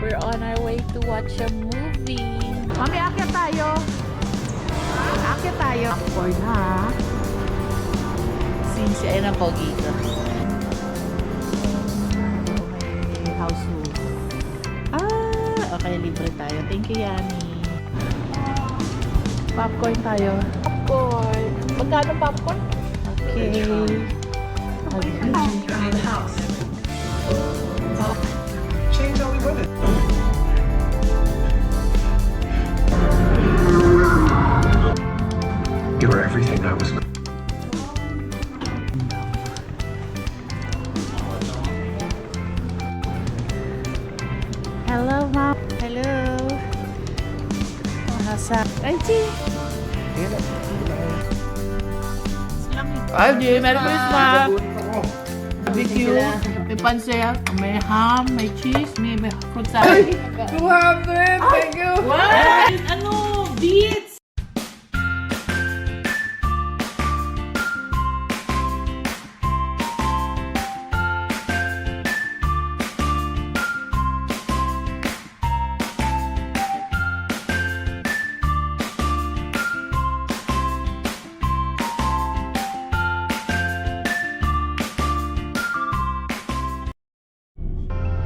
We're on our way to watch a movie. Mami, akyat tayo. Akyat tayo. Popcorn ha. Since ay ang pogi ko. May house rule. Okay, libre tayo. Thank you, Yani. Popcorn tayo. Popcorn. Magkano popcorn? Okay. Change only women. You were everything I was. Hello, Mom. Hello. Nasa... Ay, G. Ay, G. Merry Christmas! BBQ. May pansaya. May ham. May cheese. May fruit salad. 200! Thank you! What? Ano? Beets?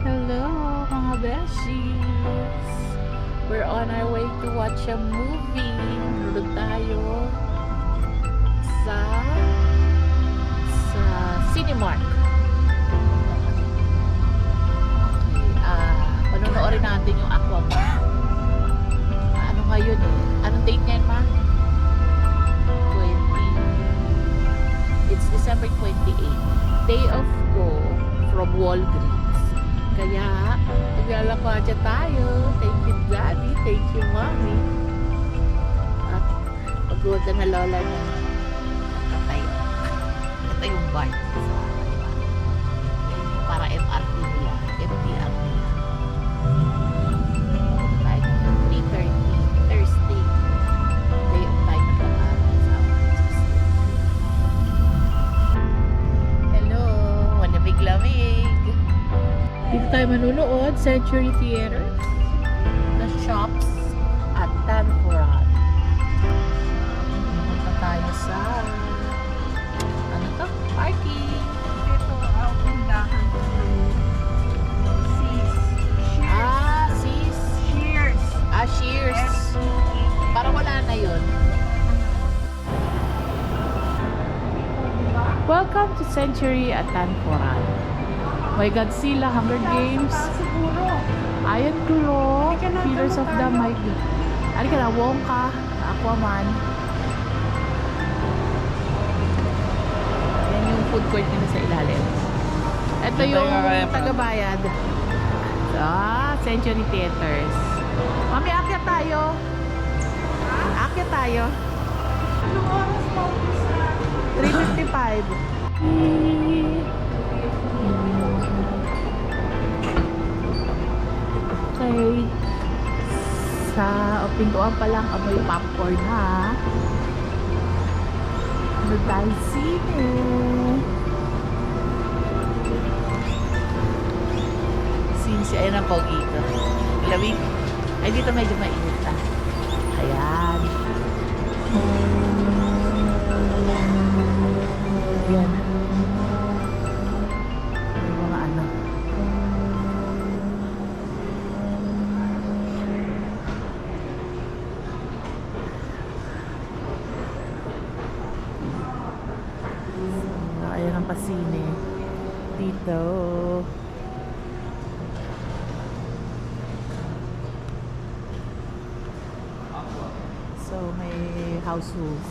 Hello, mga beshies! We're on our way to watch a movie. Nanonood tayo sa Cinemark. Okay, panonoorin natin yung Aquaman. Ano ngayon eh? Anong date ngayon, ma? 20. It's December 28. Day of go from Walgreens. Kaya, naglalakadya tayo. Thank you, Daddy. Thank you, Mommy. At pagod na lola niya. Nakatayo. Ito yung bar. Para MRT nila. MTR nila. Punta tayo ngayon. 3:30. Thursday. Day of time na para sa Hello. Malamig-lamig. Dito tayo manunood, Century Theater, The Shops, at Tanforan. Punta tayo sa ano to? Parking. Ito, tindahan ko ng Sis. Sis. Cheers! Shears. Parang wala na yun. Welcome to Century at Tanforan. May Godzilla, Hunger Games, Siguro. Iron Claw, Halika na, Pillars of the tayo. Might. Halika na, Wonka, Aquaman. Yan yung food court nila sa ilalim. Ito yung tagabayad. Century Theaters. Mami, akyat tayo. Akyat tayo. Anong oras mo? 3:55. Okay. Sa pintuan pa lang amoy popcorn ha. Ano tayo sine? Since ayun ang pogi ko. Lamig. Ay dito medyo mainit ah. Ayan. Ayan. Yung mga ano. Ayan ang pasine dito. So may house rules.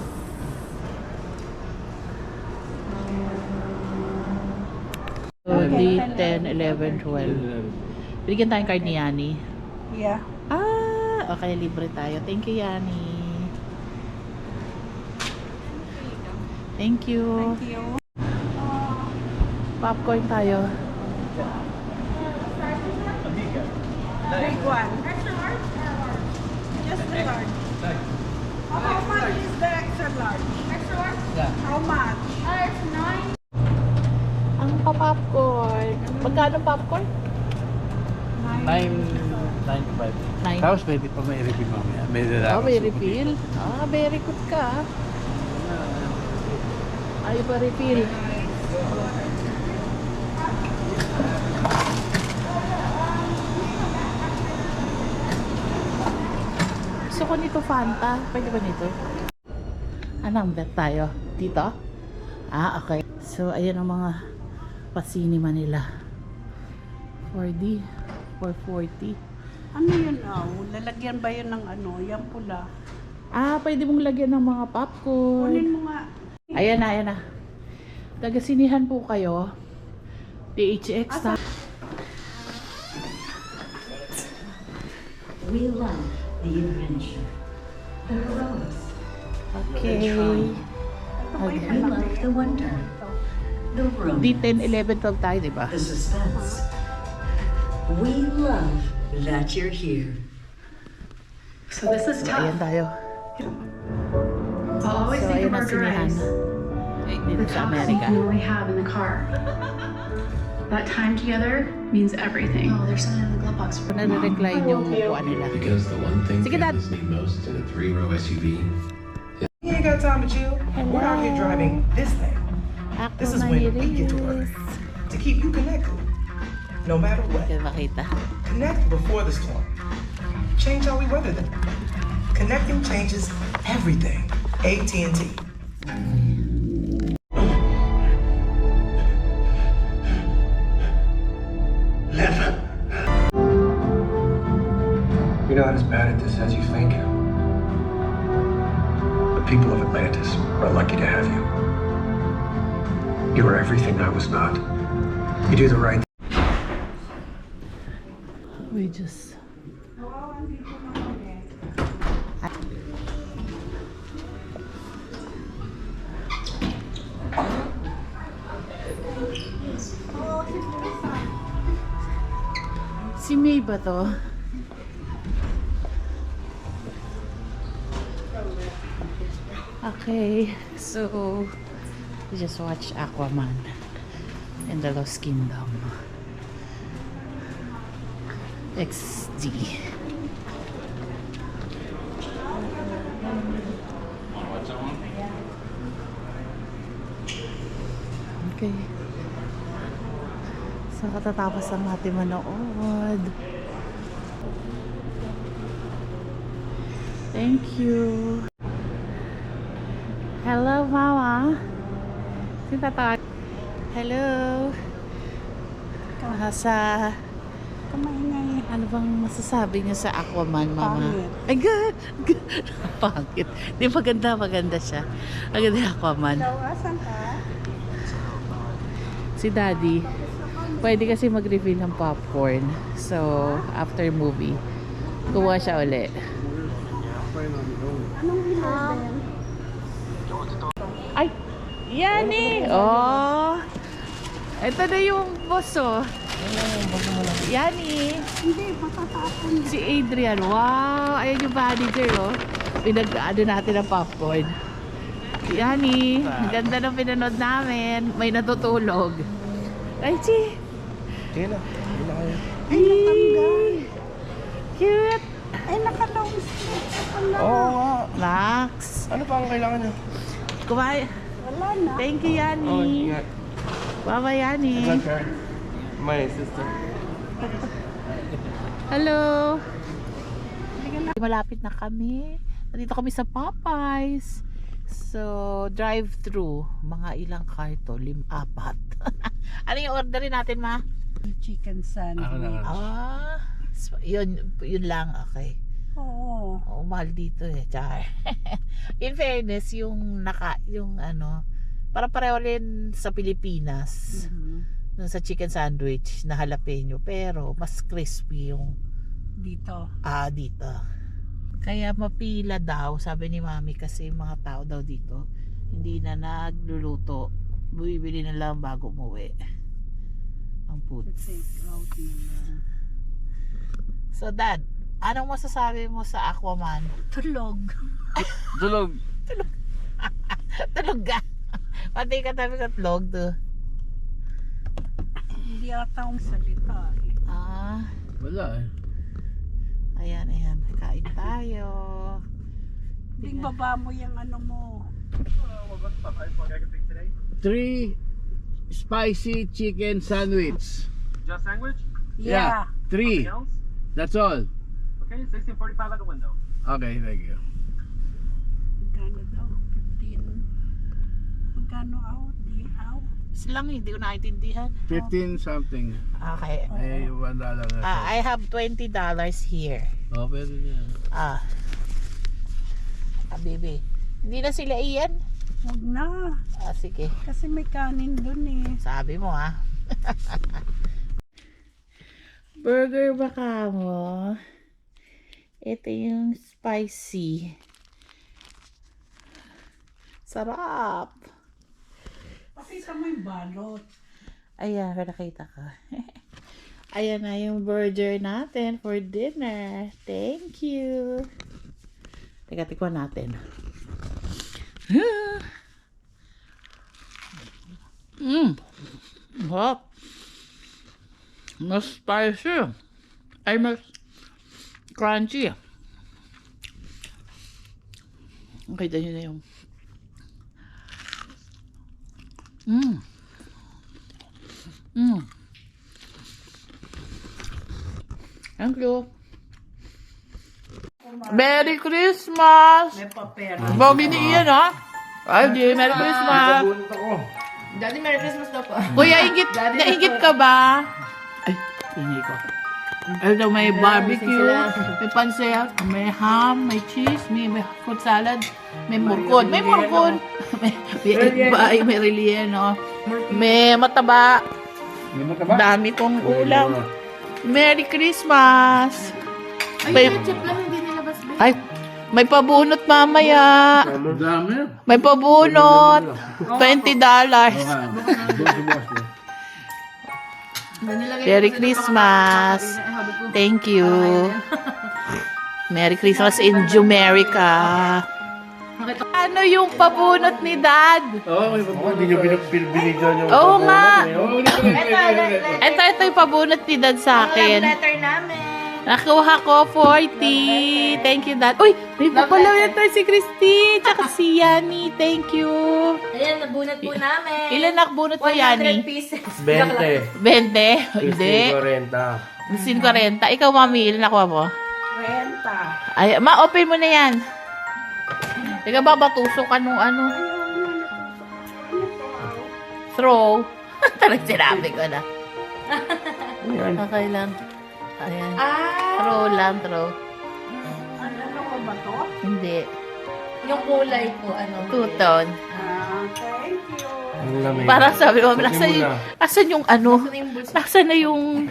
Early 10, 11, 12. Binigyan tayong card ni Yani. Yeah. Okay, libre tayo. Thank you, Yani. Thank you. Thank you. Popcorn tayo. Big one. Extra large? Just the large. How much is the extra large? Extra large? Yeah. How much? It's 9. Ang pa-popcorn. Magkano popcorn? 9 95. 9. Tapos pwede pa may refill mamaya. May Oh, may refill. Ah, very good ka. Ay, pa refill. Gusto ko nito Fanta. Pwede ba nito? Anong bet tayo? Dito? Ah, okay. So, ayan ang mga pasinima nila. 4D, 440. Ano yun, lalagyan ba yun ng ano, yung pula? Ah, pwede mong lagyan ng mga popcorn. Kunin mo nga. Ayan na, ayan na. Taga-sinihan po kayo. THX ta. We love the adventure, the heroics. Okay. We love the wonder, the romance, D10, 11, 12 tayo, di ba? the suspense. We love that you're here. So this is So, tough. ayan tayo. I'll always So, think ayan of ang our sinihan. drives. Dito The sa top seat Amerika. we only have in the car. That time together means everything. Oh, there's something in the glove box. Nare-recline yung upuan nila. Because the one thing Sige, Dad. families need most in a 3-row SUV You ain't got time to chill. We're out here driving this thing Ako This is when we get to work. manilis. to keep you connected. No matter what. Kaya makita. Connect before the storm. Change how we weather them. Connecting changes everything. AT&T. You're not as bad at this as you think. The people of Atlantis are lucky to have you. You are everything I was not. You do the right We just... Si May ba to? Okay, so we just watched Aquaman in the Lost Kingdom. XD. Okay. So katatapos ang natin manood. Thank you. Hello, Mama. Sino tatawag? Hello. Sa Kamaingay. ano bang masasabi niyo sa Aquaman, Mama? Pangit. Ay, good. Good. Pangit. Di maganda, maganda siya. Maganda yung Aquaman. Daw, asan ka? Si Daddy, pwede kasi mag-refill ng popcorn. So, after movie, kuha siya uli. Anong hilaw din? Ay! Yan eh! Oh! Ito na yung boss, oh. Yan eh. Hindi, matatapon. Si Adrian. Wow! Ayan yung manager, oh. Pinag-ano natin ng popcorn. Yan eh. Ang ganda ng pinanood namin. May natutulog. Ay, chi! Sige na. Hindi na kayo. Ay, natanggal. Cute! Ay, naka-long sleeve ka pala. Oo nga. Max! Ano pa ang kailangan niyo? Kumain. Wala na. Thank you, Yani. Bye-bye, Yani. My sister. Hello! Malapit na kami. Nandito kami sa Popeyes. So, drive-thru. Mga ilang car to? 4. Ano yung orderin natin, Ma? Chicken sandwich. Ako na. Ah, so, yun lang. Okay. Oo. Oh, mahal dito eh. Char. In fairness, yung ano, para pareho rin sa Pilipinas. Dun sa chicken sandwich na jalapeno. Pero, mas crispy yung Dito. dito. Kaya mapila daw, sabi ni Mami, kasi mga tao daw dito hindi na nagluluto. Bibili na lang bago umuwi ang foods. Out nila. So Dad, anong masasabi mo sa Aquaman? Tulog. Dulog. Tulog ka. Pati ka tabi ka tulog to. Hindi ata akong salita eh. Ah, Wala eh. Ayan, ayan. Kain tayo. Ting baba mo yung ano mo. 3 spicy chicken sandwich. Just sandwich? Yeah. 3. Else? That's all. Okay, 1645 at the window. Okay, thank you. Magkano daw? 15. Magkano out? Di out? Silang hindi ko naintindihan. 15 something. Okay. Eh, $1 na. I have $20 here. Oh, pwede niya. Baby. Hindi na sila iyan? Huwag na. Sige. Kasi may kanin dun eh. Sabi mo Burger baka mo. Ito yung spicy. Sarap. Pakita mo yung balot. Ayan, nakita ko. Ayan na yung burger natin for dinner. Thank you. Teka, tikwan natin. Hot. Mas spicy. Ay, mas crunchy. Kita nyo na yung Thank you. Merry Christmas! May papel. Bawag ni Ian, ha? Ay, di. Merry Christmas! Daddy, Merry Christmas daw po. Kuya, naingit ka ba? Ay, ingay ko. Ay, daw may barbecue, may pansaya, may ham, may cheese, may fruit salad, may murkod. May murkod. May itbay, may relleno, may mataba. Dami kong ulam. Merry Christmas! Ay, ketchup lang, hindi nilabas ba? Ay, may pabunot mamaya. Dami. May pabunot. $20. Merry Christmas. Thank you. Merry Christmas in Jumerica. Ano yung pabunot ni Dad? Oo, hindi nyo binigyan yung Oo nga. Ito, Ito yung pabunot ni Dad sa akin. letter namin. Nakuha ko 40. Thank you, Dad. Uy, may papalaw yan tayo si Christy. Tsaka si Yani. Thank you. Ayan, nabunot po namin. Ilan nakbunot mo, 100 Yani? pieces. 20. 20? Hindi. 40. 40. Ikaw, Mami, ilan nakuha mo? Renta. Ay, ma-open mo na yan. Teka ba, batusok ka nung ano? Throw. Talagang sinabi ko na. Okay lang. Ayan. Throw lang, throw. Ano ko ba to? Hindi. Yung kulay po, ano? Two-tone. Thank you. Parang sabi mo, nasan yung ano? Ano yung bulsa? Nasaan na yung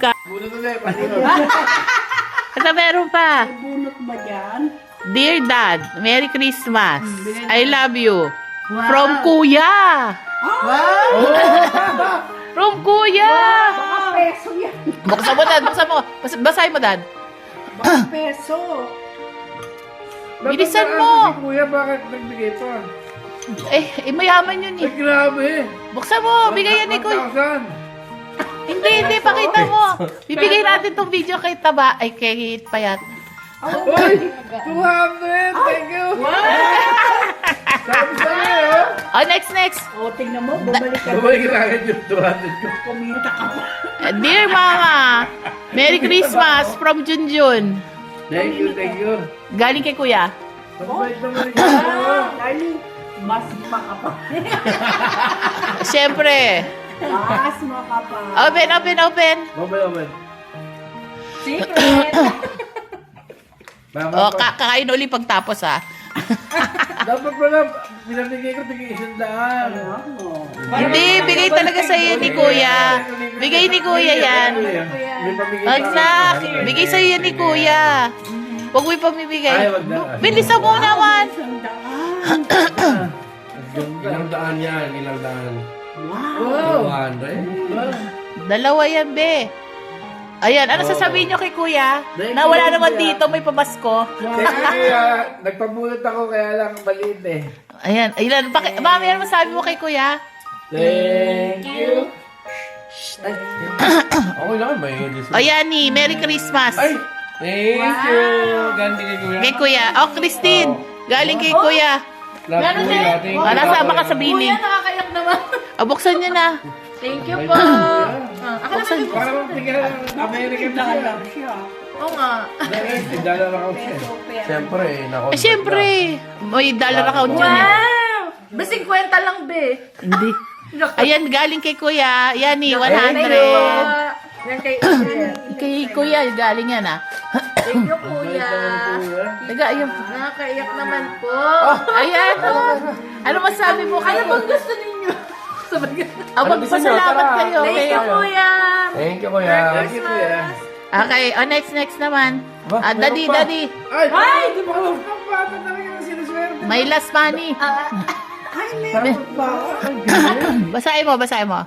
ka? Bunot ulit, patinod. Basta meron pa. May bunot ba dyan? Dear Dad, Merry Christmas. I love you. From Kuya. From Kuya. Baka peso yan. Buksan mo, Dad. Buksan mo. Basahin mo, Dad. Baka peso. Bilisan mo. Si Kuya, bakit nagbigay pa? Eh, mayaman yun Ay, eh. grabe. Buksan mo. Bigay yan ni Kuya. 1,000. Hindi. Pakita mo. Bibigay natin tong video kay Taba. Ay, kay Payat. Uy, 200. Thank you. Sabi sa'yo. Oh, next. O, tingnan mo, bumalik ka. Bumalik na agad yung 200 ko. Kumita ka pa. Dear Mama, Merry Christmas from Junjun. Thank you. Galing kay Kuya. Mabait naman ikaw. Darling, mas maka pa. Siyempre. Mas maka pa. Open. Mabait. Secret. Oh, kakain uli pagtapos, ha. Dapat pala, pinamigay ko tigil 100. Hindi, bigay talaga sa iyo ni Kuya. Bigay ni Kuya yan. May pamigay Wag na. Bigay sa iyo ni Kuya. Huwag mo ipamibigay. Bilisan mo naman. Ilang daan yan? Ilang daan? Wow. 200? Dalawa yan, be. Ayan, ano sasabihin nyo kay Kuya? Na wala naman dito, may pabasko. Kaya, nagpabulot ako kaya lang maliit eh. Ayan, Mami, ano masabi mo kay Kuya? Thank you. Okay lang, may O, Yani, Merry Christmas. Ay, Thank you. Ganti kay Kuya. Kay Kuya. Oh, Christine. Galing kay Kuya. Love Kuya. Thank you. Nasama ka sa bini. Kuya, nakakayak naman. Buksan niyo na. Thank you po. Ako naman yung Para mapigyan ng American siya. Oo nga. Dollar account siya. Siyempre, nako. Siyempre. May dollar account yun eh. Wow! Basing kwenta lang, be. Hindi. Ayan, galing kay Kuya. Yan eh, 100. Yan kay Adrian. Kay Kuya, galing yan ah. Thank you, Kuya. Taga, ayun. Nakakaiyak naman po. Ayan. Ano masabi mo Ano kayo? bang gusto ninyo? Magpasalamat kayo. Thank you, Kuya. Thank you, Kuya. Thank you, Kuya. Okay, next naman. Daddy. Ay, di ba ka bata talaga ang sinuswerte? May last money. Ay, meron ba? Basahin mo.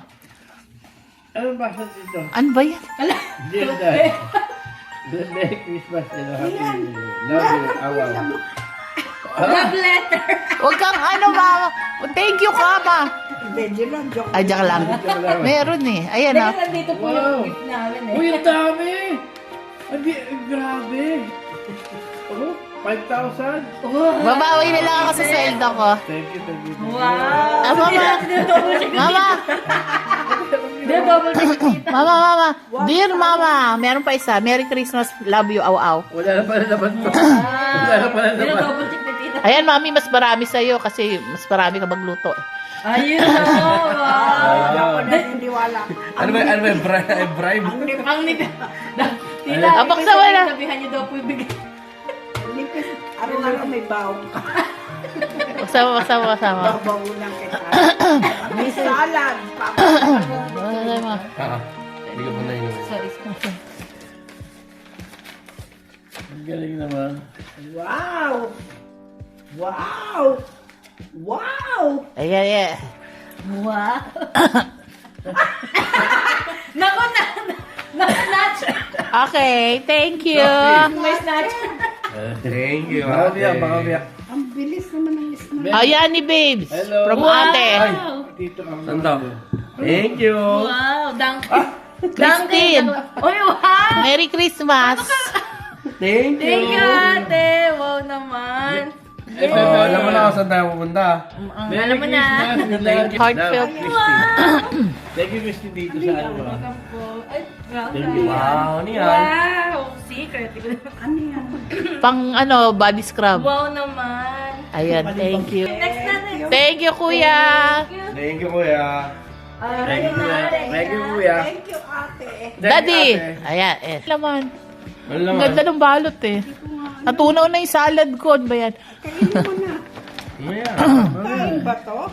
Ano ba sa dito? Ano ba yan? Dear Dad. Merry Christmas and a happy love you, awaw. Love letter. Huwag kang mama. Thank you ka, ma. Medyo lang, joke. Ay, diyan lang. Meron eh. Ayan Teka, ah. nandito po yung gift namin eh. Uy, ang dami! Grabe! Oh, 5,000? Babawi na lang ako sa sweldo ko. Thank you. Wow. Mama. Mama. Dear mama. Meron pa isa. Merry Christmas. Love you. Aw. Wala na pala naman to. Wala na pala naman. Double check na tita. Ayan, mami. Mas marami sa'yo kasi mas marami ka magluto. Ayun o. Wow. Ako naniniwala. Ano ba, bribe? Ang nipis. Tila, Abak sa wala. sabihan niyo daw po yung bigay. Nipis. Araw-araw may baong ka. Kasama. Babawunan kita. May salad. Kasama. Hindi ka pa na yun. Sorry. Ang galing naman. Wow! Ayan. Wow. Naku, na-snatch. Okay, thank you. May snatch. Thank you. Baka biyak. Ang bilis naman ng snack. Ayan ni babes. Hello. From ate. Dito ka. Santa. Thank you. Wow, Christine. Uy, wow. Merry Christmas. Thank you. Thank you, ate. Wow naman. Oh, alam mo na kung saan tayo pupunta. Alam mo na. Thank you. Heartfelt. Thank you, Christy, dito sa ano ba? Ay, Wow, ano yan? wow. Secret. Ano yan? Pang body scrub. Wow naman. Ayan, thank you. Next natin. Thank you, kuya. Thank you, Kuya. Thank you, Kuya. Thank you, ate. Daddy. Ayan, laman. Ano Ang naman? ganda ng balot eh. Natunaw na yung salad ko. Ano ba yan? Kainin mo na. Maya. Kain ba to?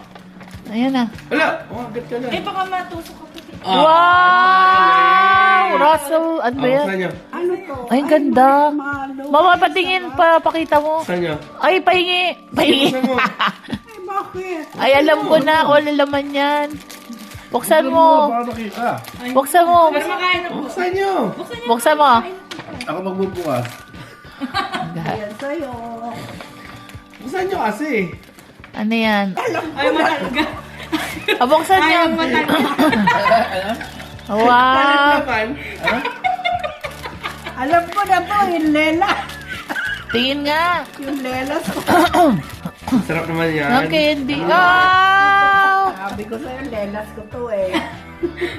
Ayan na. Wala. Agad ka na. Eh, baka matusok ako. Wow! Russell, ano ba yan? Saan nyo? Ano to? Ay, ang ganda. Malo. Mama, patingin. Pakita mo. Saan nyo? Ay, pahingi. Buksan mo. Ay, bakit? Ay, alam ko na. Wala laman yan. Buksan mo. Baka nakita. Buksan mo. Para makain na po. Buksan nyo. Buksan mo. Ako magbubukas. Yan sa'yo. Buksan nyo kasi. Ano yan? Ay, matangga. Buksan niyo. Wow. Naman. Alam ko na po, yung lela. Tingin nga. Yung lelas ko. Sarap naman yan. Ang candy. Wow! Sabi ko sa'yo, lelas ko to eh.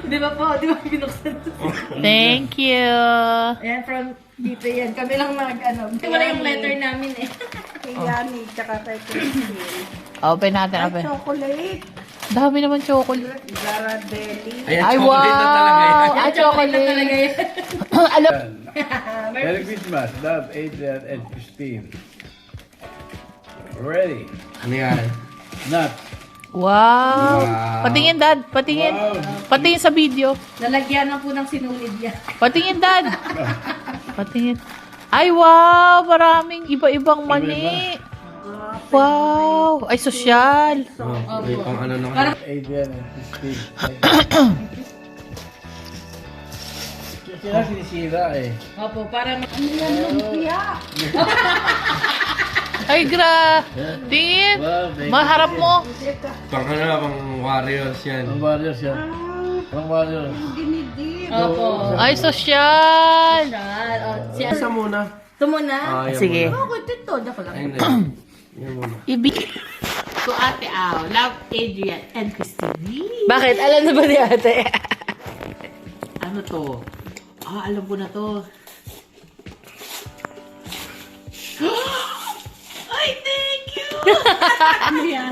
Di ba po? Di ba binuksan to? Thank you. Ayan, from dito yan. Kami lang wala yung letter namin eh. Kay Yani, tsaka kay Christine. Open natin. Ay, Open. chocolate. Dami naman chocolate. Zara Deli. Ayan, Ay, chocolate na talaga yan. wow! Ay, chocolate. Alam. Merry Christmas, love, Adrian and Christine. Ready? Ano yan? Nuts. Wow. Wow. Patingin, Dad. Patingin. Patingin sa video. Lalagyan na po ng sinulid yan. Patingin, Dad. Patingin. Ay, wow! Maraming iba-ibang mani. Wow! Ay, sosyal. Oh, may pang ano naman. Adrian and Christine. Sila sinisira eh. Opo, para Ay, tingin. Wow, thank you. Maharap mo. Pang ano, pang warriors yan. Ang warriors yan. Ang wala. Dinidip. Opo. Ay, sosyal! Isa muna. Ito muna. Yan Sige. muna. Ako, ito. Dako lang. Ayun na. Yan muna. To Ate Au, love Adrian and Christine. Bakit? Alam na ba ni ate? Ano to? Alam ko na to. Ay, thank you! Ano yan?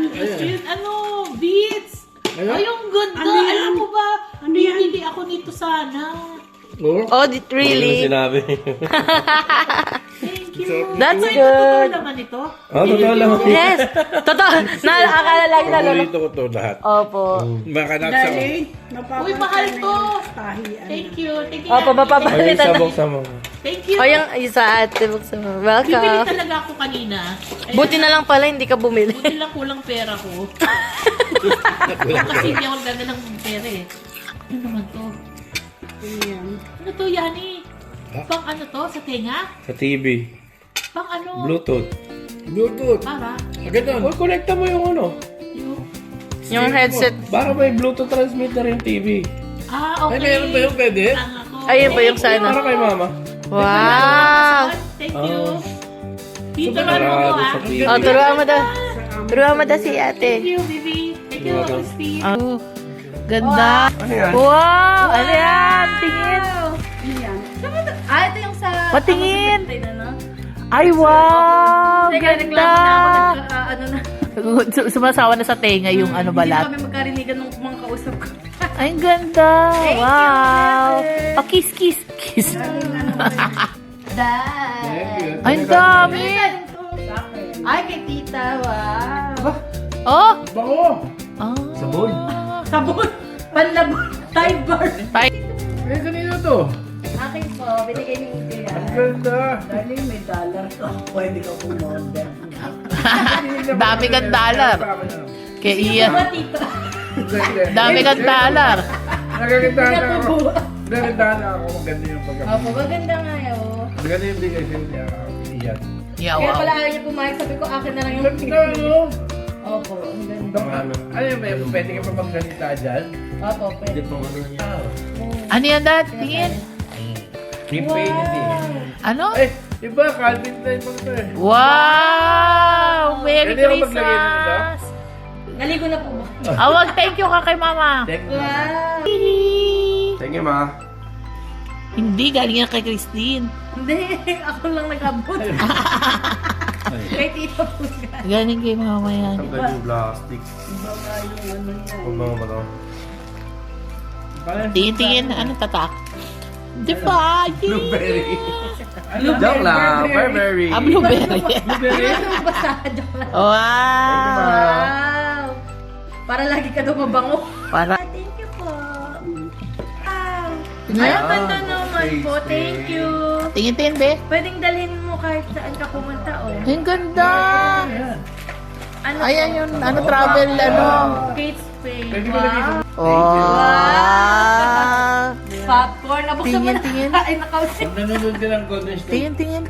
Ano? Beats? Ay, yung ganda. Alam mo ba? Bibili ako nito sana. Oh, really? Sinabi. Thank you. That's Ay, good. totoo naman ito? Totoo lang. Yes. Totoo. Nakakala lagi na lolo. Paborito ko to lahat. Opo. Makanap sa... Uy, mahal to. Thank you. Thank you. Opo, Ayun, mapapalitan. sabok sa mga. Thank you. O, yung isa ate. Buksan mo. Bibili Welcome. talaga ako kanina. Ay, Buti na lang pala, hindi ka bumili. Buti lang kulang pera ko. Kasi hindi ako nagdala ng pera eh. Ano naman to? Ano to, Yani? Pang ano to? Sa tenga? Sa TV. Pang ano? Bluetooth. Bluetooth. Para? Agad na. Connecta mo yung ano. Yung headset. Para may Bluetooth transmitter yung TV. Okay. Ay, meron ba yung pwede? Tanga ko. Ayun ba yung sana? Para kay mama. Wow. Thank you. Dito Super lang ako sa TV. Oh, turuan mo daw. Turuan mo daw si ate. Thank you, baby. Thank you, Christine. Oh. Ganda. Ano yan? Wow! Ano yan? Tingin. Ito yung sa... Patingin. Ano? Ay, wow! Teka, Ganda. reklamo na ako. Ano na. Sumasawa na sa tenga yung ano Hindi na balat. kami magkarinigan ng mga kausap ko. Ay, ganda. Wow. Oh, kiss, kiss, kiss. Dad. Ay, ang dami. Ay, kay tita. Wow. Oh. Bango! Ah. Sabon. Sabon. Panlabon. Tide bar. Eh, kanino to? Akin po. Binigay ni Ute. Ang ganda. Dali, may dollar to. Pwede ka pumonda. Dami kang dollar. Kay Ian. Mga tito. Dami kang dollar. Nagagandaan na ako. Nagagandaan na ako. Maganda yung pagkakas. Opo, maganda nga yun. Maganda yung bigay niya. Iyan. Yeah, Kaya wow. pala ayaw niya pumayag. Sabi ko, akin na lang yung Ganda, no? Opo, ang ganda. Ano yung may pwede ka pa magsalita dyan? Opo, pwede. Ano yan, Dad? Tingin. Infinity. Ano? Eh, iba, Calvin Klein pa ito eh. Wow! Merry Pwede ako maglagay na nito? Christmas! Naligo na po ba? Awag, thank you ka kay Mama. Thank you. Wow. Thank you, ma. Hindi, galing yan kay Christine. Hindi, ako lang nag-abot. Kay tito po yan. Galing kay Mama yan. Ang ganda yung plastic. Huwag mga ba ito? Tingin-tingin, ano tatak? Di ba? Blueberry. Joke lang. Burberry. Blueberry. Basta, joke lang. Wow! Wow! Para lagi ka daw mabango. Para. Thank you po. Wow! Ay, ang ganda naman po. Thank you. Tingin-tingin, be. Pwedeng dalhin mo kahit saan ka pumunta, oh. Ang ganda! Ano Ayan po? yung ano, travel, ano. Kate Spade. Pwede ko lagay sa... Wow! Popcorn. Nabuksan mo na. Tingin. Ay, nakausin. Pag nanonood ka ng Golden State. Tingin-tingin.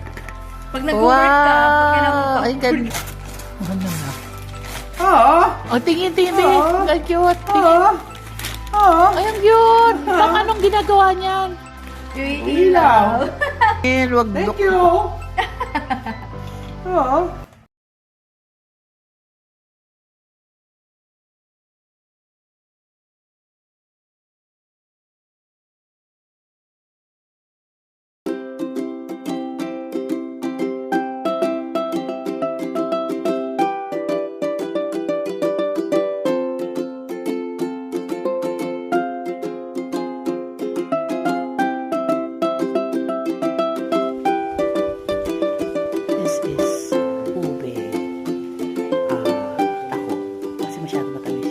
Pag nag-work ka, pag kailangan mo Ay, ganda. Ang ganda. Oo. Oh, tingin-tingin, be. Ang cute. Tingin. Ay, ang cute. Bang anong ginagawa niyan? Ilaw. Wag Thank you. Oo. This is ube. Tako. Kasi masyado matamis.